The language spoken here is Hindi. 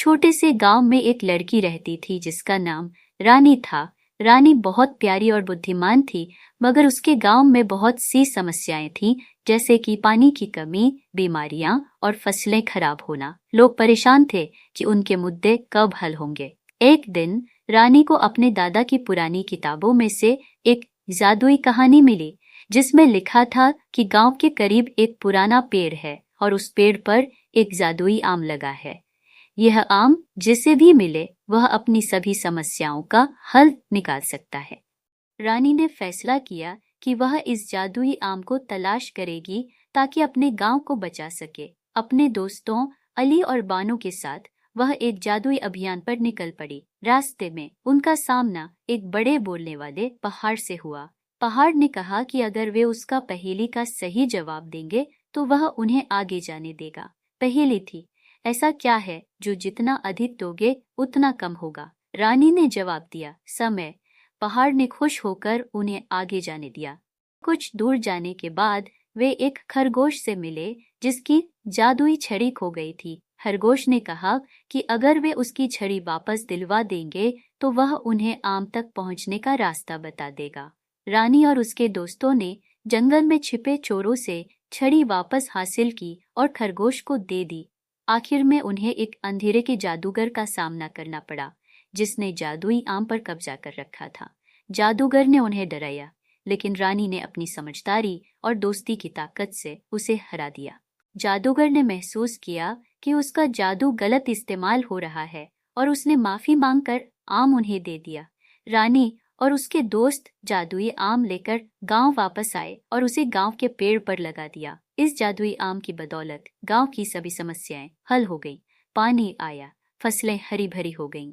छोटे से गांव में एक लड़की रहती थी जिसका नाम रानी था। रानी बहुत प्यारी और बुद्धिमान थी, मगर उसके गांव में बहुत सी समस्याएं थीं, जैसे कि पानी की कमी, बीमारियां और फसलें खराब होना। लोग परेशान थे कि उनके मुद्दे कब हल होंगे। एक दिन रानी को अपने दादा की पुरानी किताबों में से एक जादुई कहानी मिली, जिसमें लिखा था कि गांव के करीब एक पुराना पेड़ है और उस पेड़ पर एक जादुई आम लगा है। यह आम जिसे भी मिले वह अपनी सभी समस्याओं का हल निकाल सकता है। रानी ने फैसला किया कि वह इस जादुई आम को तलाश करेगी ताकि अपने गांव को बचा सके। अपने दोस्तों अली और बानो के साथ वह एक जादुई अभियान पर निकल पड़ी। रास्ते में उनका सामना एक बड़े बोलने वाले पहाड़ से हुआ। पहाड़ ने कहा कि अगर वे उसका पहेली का सही जवाब देंगे तो वह उन्हें आगे जाने देगा। पहेली थी, ऐसा क्या है जो जितना अधिक दोगे उतना कम होगा? रानी ने जवाब दिया, समय। पहाड़ ने खुश होकर उन्हें आगे जाने दिया। कुछ दूर जाने के बाद वे एक खरगोश से मिले जिसकी जादुई छड़ी खो गई थी। खरगोश ने कहा कि अगर वे उसकी छड़ी वापस दिलवा देंगे तो वह उन्हें आम तक पहुंचने का रास्ता बता देगा। रानी और उसके दोस्तों ने जंगल में छिपे चोरों से छड़ी वापस हासिल की और खरगोश को दे दी। आखिर में उन्हें एक अंधेरे के जादूगर का सामना करना पड़ा, जिसने जादुई आम पर कब्जा कर रखा था। जादूगर ने उन्हें डराया, लेकिन रानी ने अपनी समझदारी और दोस्ती की ताकत से उसे हरा दिया। जादूगर ने महसूस किया कि उसका जादू गलत इस्तेमाल हो रहा है और उसने माफी मांगकर आम उन्हें दे दिया। रानी और उसके दोस्त जादुई आम लेकर गांव वापस आए और उसे गांव के पेड़ पर लगा दिया। इस जादुई आम की बदौलत गांव की सभी समस्याएं हल हो गईं। पानी आया, फसलें हरी भरी हो गईं